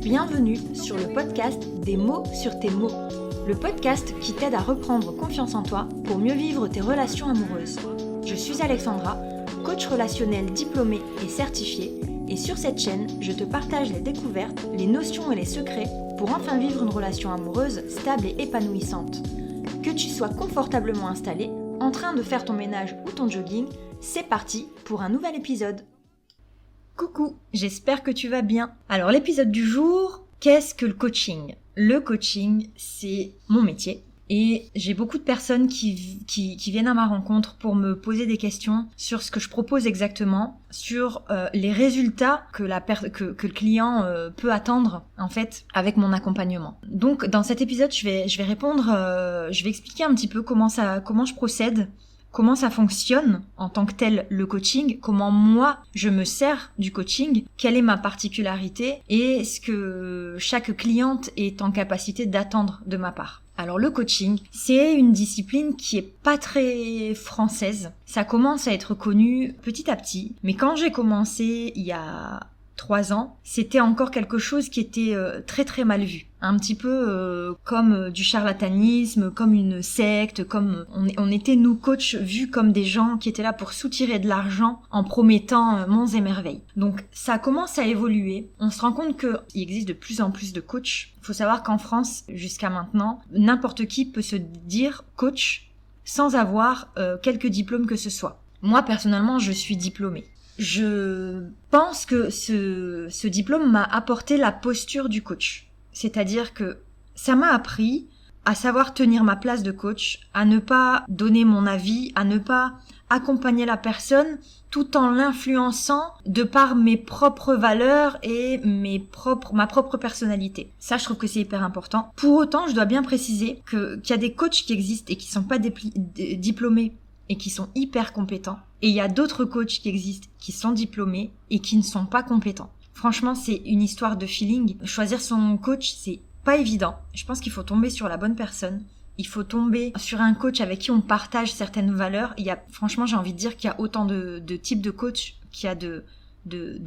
Bienvenue sur le podcast Des mots sur tes mots, le podcast qui t'aide à reprendre confiance en toi pour mieux vivre tes relations amoureuses. Je suis Alexandra, coach relationnel diplômée et certifiée, et sur cette chaîne, je te partage les découvertes, les notions et les secrets pour enfin vivre une relation amoureuse stable et épanouissante. Que tu sois confortablement installé, en train de faire ton ménage ou ton jogging, c'est parti pour un nouvel épisode. Coucou, j'espère que tu vas bien. Alors l'épisode du jour, qu'est-ce que le coaching ? Le coaching, c'est mon métier. Et j'ai beaucoup de personnes qui viennent à ma rencontre pour me poser des questions sur ce que je propose exactement, sur les résultats que le client peut attendre en fait avec mon accompagnement. Donc dans cet épisode, je vais répondre, je vais expliquer un petit peu comment je procède, comment ça fonctionne en tant que tel le coaching, comment moi je me sers du coaching, quelle est ma particularité et ce que chaque cliente est en capacité d'attendre de ma part. Alors le coaching, c'est une discipline qui est pas très française. Ça commence à être connu petit à petit, mais quand j'ai commencé il y a 3 ans, c'était encore quelque chose qui était très très mal vu. Un petit peu comme du charlatanisme, comme une secte, comme on était nous coachs vus comme des gens qui étaient là pour soutirer de l'argent en promettant monts et merveilles. Donc ça commence à évoluer. On se rend compte qu'il existe de plus en plus de coachs. Il faut savoir qu'en France, jusqu'à maintenant, n'importe qui peut se dire coach sans avoir quelque diplôme que ce soit. Moi personnellement, je suis diplômée. Je pense que ce diplôme m'a apporté la posture du coach. C'est-à-dire que ça m'a appris à savoir tenir ma place de coach, à ne pas donner mon avis, à ne pas accompagner la personne tout en l'influençant de par mes propres valeurs et ma propre personnalité. Ça, je trouve que c'est hyper important. Pour autant, je dois bien préciser qu'il y a des coachs qui existent et qui sont pas diplômés et qui sont hyper compétents. Et il y a d'autres coachs qui existent, qui sont diplômés et qui ne sont pas compétents. Franchement, c'est une histoire de feeling. Choisir son coach, c'est pas évident. Je pense qu'il faut tomber sur la bonne personne. Il faut tomber sur un coach avec qui on partage certaines valeurs. Franchement, j'ai envie de dire qu'il y a autant de types de coachs qu'il y a de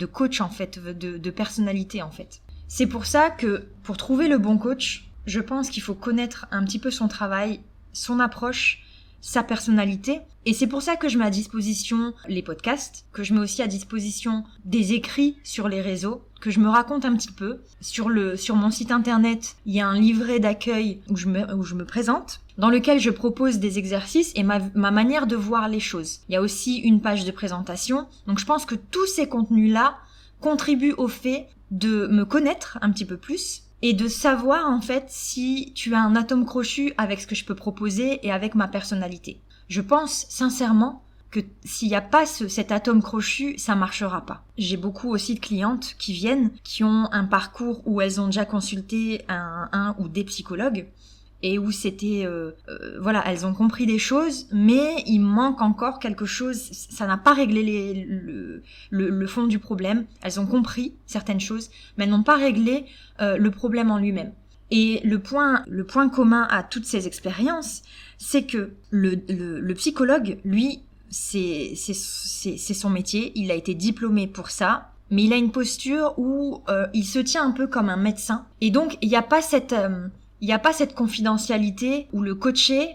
coachs, en fait, de personnalités, en fait. C'est pour ça que, pour trouver le bon coach, je pense qu'il faut connaître un petit peu son travail, son approche, sa personnalité. Et c'est pour ça que je mets à disposition les podcasts, que je mets aussi à disposition des écrits sur les réseaux, que je me raconte un petit peu. Sur mon site internet, il y a un livret d'accueil où je me présente, dans lequel je propose des exercices et ma manière de voir les choses. Il y a aussi une page de présentation. Donc je pense que tous ces contenus-là contribuent au fait de me connaître un petit peu plus, et de savoir en fait si tu as un atome crochu avec ce que je peux proposer et avec ma personnalité. Je pense sincèrement que s'il n'y a pas cet atome crochu, ça marchera pas. J'ai beaucoup aussi de clientes qui viennent, qui ont un parcours où elles ont déjà consulté un ou des psychologues et où c'était elles ont compris des choses, mais il manque encore quelque chose. Ça n'a pas réglé le fond du problème. Elles ont compris certaines choses, mais elles n'ont pas réglé le problème en lui-même. Et le point commun à toutes ces expériences, c'est que le psychologue, lui, c'est son métier. Il a été diplômé pour ça, mais il a une posture où il se tient un peu comme un médecin. Et donc il n'y a pas cette confidentialité où le coaché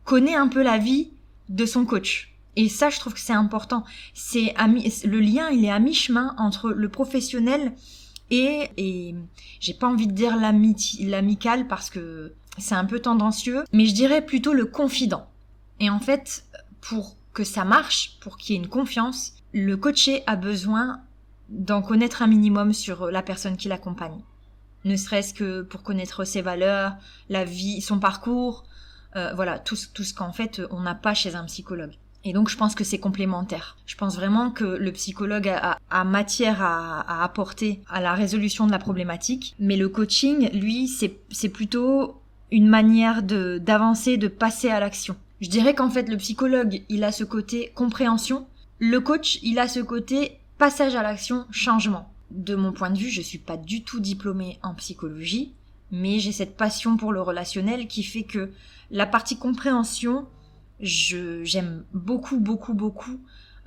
connaît un peu la vie de son coach. Et ça, je trouve que c'est important. Le lien, il est à mi-chemin entre le professionnel et j'ai pas envie de dire l'amical parce que c'est un peu tendancieux, mais je dirais plutôt le confident. Et en fait, pour que ça marche, pour qu'il y ait une confiance, le coaché a besoin d'en connaître un minimum sur la personne qui l'accompagne. Ne serait-ce que pour connaître ses valeurs, la vie, son parcours, tout ce qu'en fait on n'a pas chez un psychologue. Et donc je pense que c'est complémentaire. Je pense vraiment que le psychologue a matière à apporter à la résolution de la problématique, mais le coaching, lui, c'est plutôt une manière d'avancer, de passer à l'action. Je dirais qu'en fait le psychologue, il a ce côté compréhension, le coach, il a ce côté passage à l'action, changement. De mon point de vue, je suis pas du tout diplômée en psychologie, mais j'ai cette passion pour le relationnel qui fait que la partie compréhension, j'aime beaucoup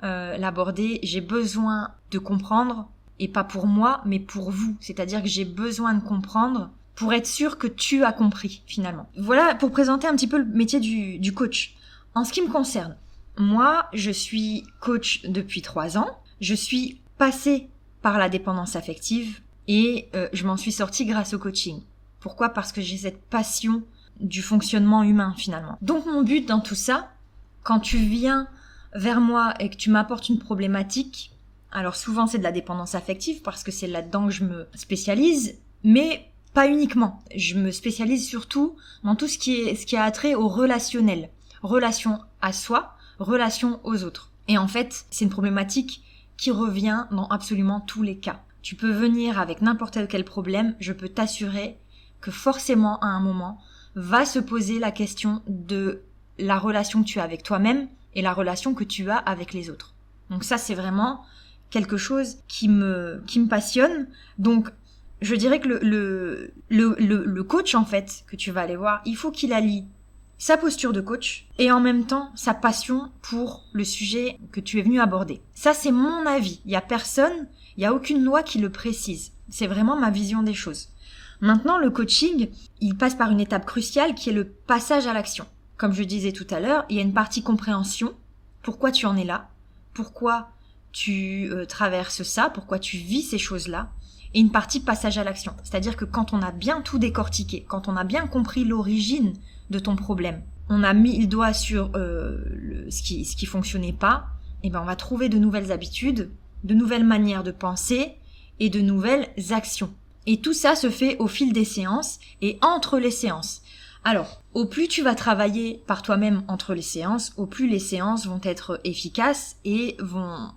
l'aborder. J'ai besoin de comprendre, et pas pour moi, mais pour vous. C'est-à-dire que j'ai besoin de comprendre pour être sûr que tu as compris, finalement. Voilà pour présenter un petit peu le métier du coach. En ce qui me concerne, moi, je suis coach depuis 3 ans. Je suis passée par la dépendance affective et je m'en suis sortie grâce au coaching. Pourquoi ? Parce que j'ai cette passion du fonctionnement humain, finalement. Donc, mon but dans tout ça, quand tu viens vers moi et que tu m'apportes une problématique, alors souvent c'est de la dépendance affective parce que c'est là-dedans que je me spécialise, mais pas uniquement. Je me spécialise surtout dans tout ce qui a trait au relationnel. Relation à soi, relation aux autres. Et en fait, c'est une problématique qui revient dans absolument tous les cas. Tu peux venir avec n'importe quel problème, je peux t'assurer que forcément à un moment va se poser la question de la relation que tu as avec toi-même et la relation que tu as avec les autres. Donc ça, c'est vraiment quelque chose qui me passionne. Donc je dirais que le coach, en fait, que tu vas aller voir, il faut qu'il allie sa posture de coach et en même temps sa passion pour le sujet que tu es venu aborder. Ça, c'est mon avis. Il y a aucune loi qui le précise. C'est vraiment ma vision des choses. Maintenant, le coaching, il passe par une étape cruciale qui est le passage à l'action. Comme je disais tout à l'heure, il y a une partie compréhension. Pourquoi tu en es là ? Pourquoi tu traverses ça ? Pourquoi tu vis ces choses-là ? Et une partie passage à l'action. C'est-à-dire que quand on a bien tout décortiqué, quand on a bien compris l'origine de ton problème, on a mis le doigt sur ce qui fonctionnait pas, et ben on va trouver de nouvelles habitudes, de nouvelles manières de penser et de nouvelles actions. Et tout ça se fait au fil des séances et entre les séances. Alors, au plus tu vas travailler par toi-même entre les séances, au plus les séances vont être efficaces et vont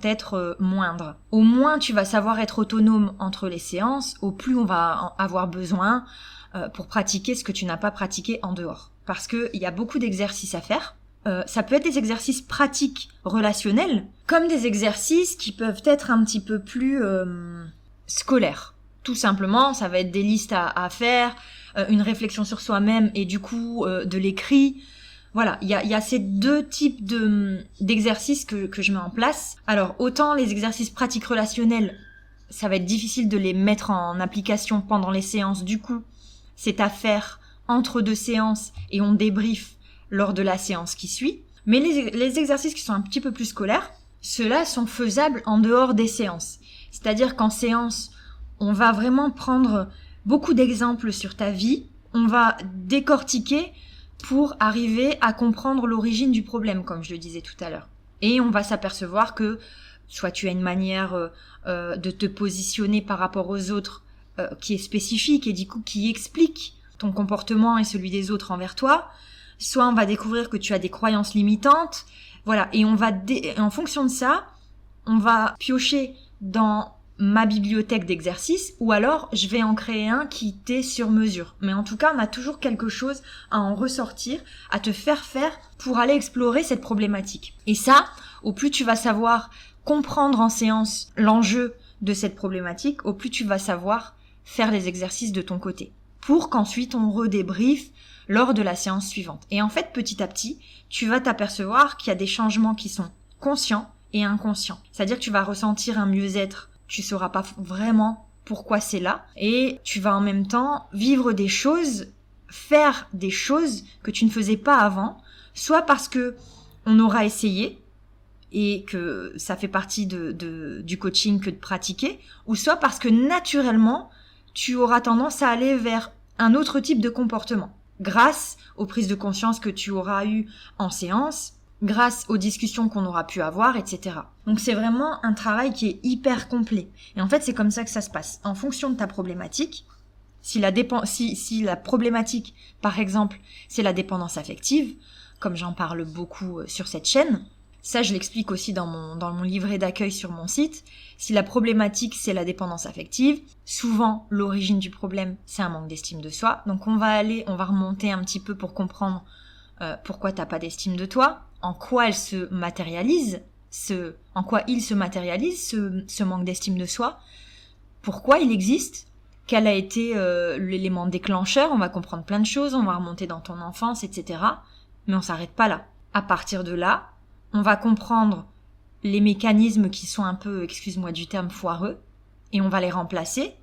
être moindres. Au moins tu vas savoir être autonome entre les séances, au plus on va avoir besoin pour pratiquer ce que tu n'as pas pratiqué en dehors. Parce que il y a beaucoup d'exercices à faire. Ça peut être des exercices pratiques relationnels, comme des exercices qui peuvent être un petit peu plus scolaires. Tout simplement, ça va être des listes à faire, une réflexion sur soi-même et du coup de l'écrit. Voilà, il y a ces deux types d'exercices que je mets en place. Alors, autant les exercices pratiques relationnels, ça va être difficile de les mettre en application pendant les séances. Du coup, c'est à faire entre 2 séances et on débriefe lors de la séance qui suit. Mais les exercices qui sont un petit peu plus scolaires, ceux-là sont faisables en dehors des séances. C'est-à-dire qu'en séance, on va vraiment prendre beaucoup d'exemples sur ta vie, on va décortiquer pour arriver à comprendre l'origine du problème, comme je le disais tout à l'heure. Et on va s'apercevoir que soit tu as une manière de te positionner par rapport aux autres qui est spécifique et du coup qui explique ton comportement et celui des autres envers toi, soit on va découvrir que tu as des croyances limitantes, voilà, et en fonction de ça, on va piocher dans ma bibliothèque d'exercices ou alors je vais en créer un qui t'est sur mesure. Mais en tout cas, on a toujours quelque chose à en ressortir, à te faire pour aller explorer cette problématique. Et ça, au plus tu vas savoir comprendre en séance l'enjeu de cette problématique, au plus tu vas savoir faire les exercices de ton côté. Pour qu'ensuite on redébriefe lors de la séance suivante. Et en fait, petit à petit, tu vas t'apercevoir qu'il y a des changements qui sont conscients et inconscients. C'est-à-dire que tu vas ressentir un mieux-être. Tu sauras pas vraiment pourquoi c'est là. Et tu vas en même temps vivre des choses, faire des choses que tu ne faisais pas avant. Soit parce que on aura essayé et que ça fait partie du coaching que de pratiquer. Ou soit parce que naturellement, tu auras tendance à aller vers un autre type de comportement. Grâce aux prises de conscience que tu auras eues en séance, grâce aux discussions qu'on aura pu avoir, etc. Donc c'est vraiment un travail qui est hyper complet. Et en fait, c'est comme ça que ça se passe. En fonction de ta problématique, si la problématique, par exemple, c'est la dépendance affective, comme j'en parle beaucoup sur cette chaîne, ça je l'explique aussi dans mon livret d'accueil sur mon site, si la problématique c'est la dépendance affective, souvent l'origine du problème c'est un manque d'estime de soi. Donc on va remonter un petit peu pour comprendre pourquoi t'as pas d'estime de toi, en quoi il se matérialise ce manque d'estime de soi, pourquoi il existe, quel a été l'élément déclencheur, on va comprendre plein de choses, on va remonter dans ton enfance, etc. Mais on s'arrête pas là. À partir de là, on va comprendre les mécanismes qui sont un peu, excuse-moi du terme, foireux, et on va les remplacer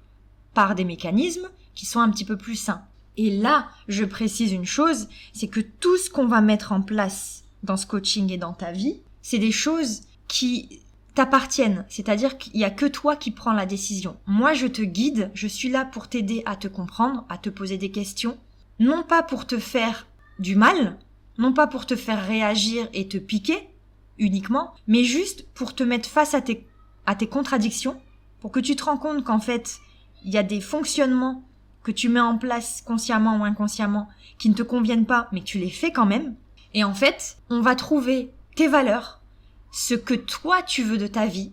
par des mécanismes qui sont un petit peu plus sains. Et là, je précise une chose, c'est que tout ce qu'on va mettre en place dans ce coaching et dans ta vie, c'est des choses qui t'appartiennent. C'est-à-dire qu'il n'y a que toi qui prends la décision. Moi, je te guide, je suis là pour t'aider à te comprendre, à te poser des questions, non pas pour te faire du mal, non pas pour te faire réagir et te piquer uniquement, mais juste pour te mettre face à tes contradictions, pour que tu te rends compte qu'en fait, il y a des fonctionnements que tu mets en place consciemment ou inconsciemment qui ne te conviennent pas, mais que tu les fais quand même. Et en fait, on va trouver tes valeurs, ce que toi tu veux de ta vie,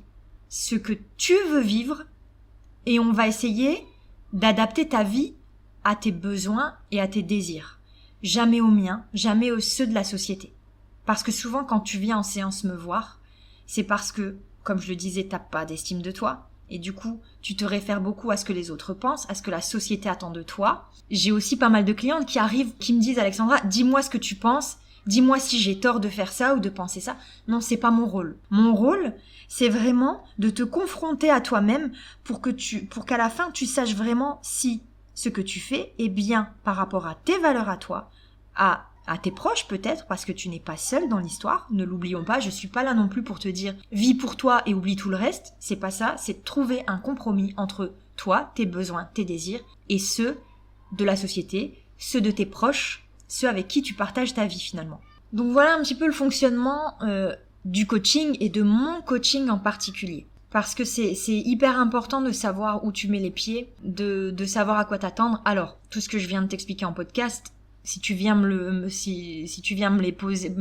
ce que tu veux vivre, et on va essayer d'adapter ta vie à tes besoins et à tes désirs. Jamais aux miens, jamais aux ceux de la société. Parce que souvent quand tu viens en séance me voir, c'est parce que, comme je le disais, t'as pas d'estime de toi. Et du coup, tu te réfères beaucoup à ce que les autres pensent, à ce que la société attend de toi. J'ai aussi pas mal de clientes qui arrivent, qui me disent « Alexandra, dis-moi ce que tu penses, dis-moi si j'ai tort de faire ça ou de penser ça. » Non, c'est pas mon rôle. Mon rôle, c'est vraiment de te confronter à toi-même pour qu'à la fin, tu saches vraiment si ce que tu fais est bien par rapport à tes valeurs à toi, à tes proches peut-être, parce que tu n'es pas seul dans l'histoire, ne l'oublions pas, je suis pas là non plus pour te dire vis pour toi et oublie tout le reste, c'est pas ça, c'est trouver un compromis entre toi, tes besoins, tes désirs, et ceux de la société, ceux de tes proches, ceux avec qui tu partages ta vie finalement. Donc voilà un petit peu le fonctionnement du coaching et de mon coaching en particulier. Parce que c'est hyper important de savoir où tu mets les pieds, de savoir à quoi t'attendre. Alors, tout ce que je viens de t'expliquer en podcast, si tu viens me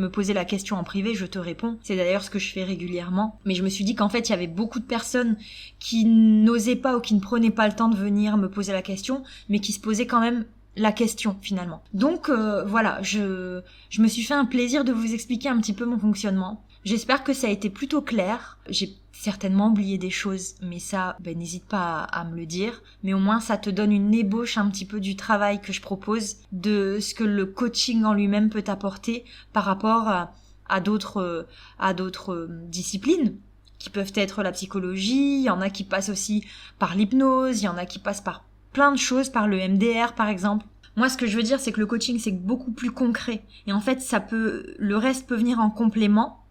poser la question en privé, je te réponds. C'est d'ailleurs ce que je fais régulièrement. Mais je me suis dit qu'en fait, il y avait beaucoup de personnes qui n'osaient pas ou qui ne prenaient pas le temps de venir me poser la question, mais qui se posaient quand même la question finalement. Donc voilà, je me suis fait un plaisir de vous expliquer un petit peu mon fonctionnement. J'espère que ça a été plutôt clair. J'ai certainement oublié des choses, mais ça, n'hésite pas à me le dire. Mais au moins, ça te donne une ébauche un petit peu du travail que je propose, de ce que le coaching en lui-même peut apporter par rapport à d'autres disciplines qui peuvent être la psychologie. Il y en a qui passent aussi par l'hypnose, il y en a qui passent par plein de choses, par le MDR par exemple. Moi, ce que je veux dire, c'est que le coaching, c'est beaucoup plus concret. Et en fait, le reste peut venir en complément.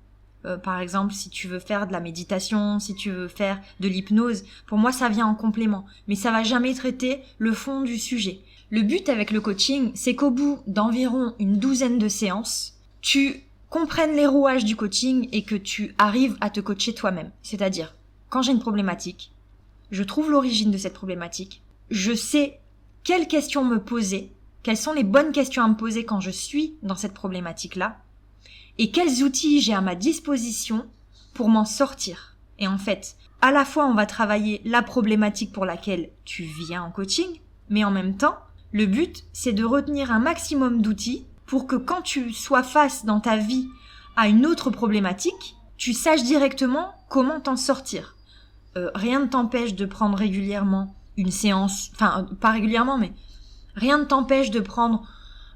Par exemple, si tu veux faire de la méditation, si tu veux faire de l'hypnose, pour moi, ça vient en complément. Mais ça va jamais traiter le fond du sujet. Le but avec le coaching, c'est qu'au bout d'environ une 12aine de séances, tu comprennes les rouages du coaching et que tu arrives à te coacher toi-même. C'est-à-dire, quand j'ai une problématique, je trouve l'origine de cette problématique, je sais quelles questions me poser, quelles sont les bonnes questions à me poser quand je suis dans cette problématique-là, et quels outils j'ai à ma disposition pour m'en sortir. Et en fait, à la fois on va travailler la problématique pour laquelle tu viens en coaching, mais en même temps, le but c'est de retenir un maximum d'outils pour que quand tu sois face dans ta vie à une autre problématique, tu saches directement comment t'en sortir. Rien ne t'empêche de prendre régulièrement une séance, enfin pas régulièrement, mais rien ne t'empêche de prendre,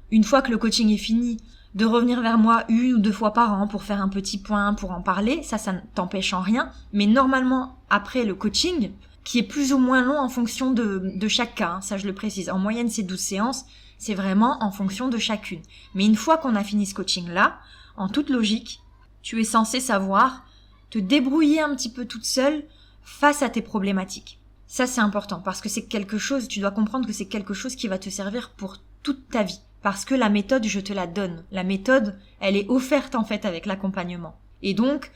une fois que le coaching est fini, de revenir vers moi 1 ou 2 fois par an pour faire un petit point, pour en parler, ça ne t'empêche en rien, mais normalement, après le coaching, qui est plus ou moins long en fonction de chaque cas, ça je le précise, en moyenne c'est 12 séances, c'est vraiment en fonction de chacune. Mais une fois qu'on a fini ce coaching-là, en toute logique, tu es censé savoir te débrouiller un petit peu toute seule face à tes problématiques. Ça c'est important, parce que c'est quelque chose, tu dois comprendre que c'est quelque chose qui va te servir pour toute ta vie. Parce que la méthode, je te la donne. La méthode, elle est offerte en fait avec l'accompagnement. Et donc,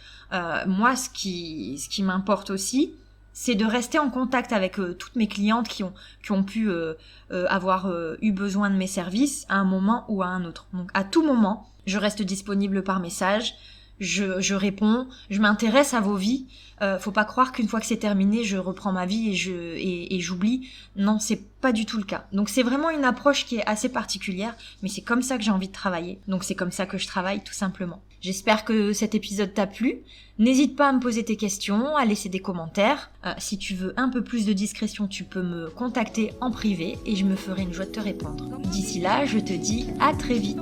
moi, ce qui m'importe aussi, c'est de rester en contact avec toutes mes clientes qui ont pu avoir eu besoin de mes services à un moment ou à un autre. Donc, à tout moment, je reste disponible par message. Je réponds, je m'intéresse à vos vies. Faut pas croire qu'une fois que c'est terminé, je reprends ma vie et j'oublie. Non, c'est pas du tout le cas. Donc c'est vraiment une approche qui est assez particulière, mais c'est comme ça que j'ai envie de travailler. Donc c'est comme ça que je travaille, tout simplement. J'espère que cet épisode t'a plu. N'hésite pas à me poser tes questions, à laisser des commentaires. Si tu veux un peu plus de discrétion, tu peux me contacter en privé et je me ferai une joie de te répondre. D'ici là, je te dis à très vite.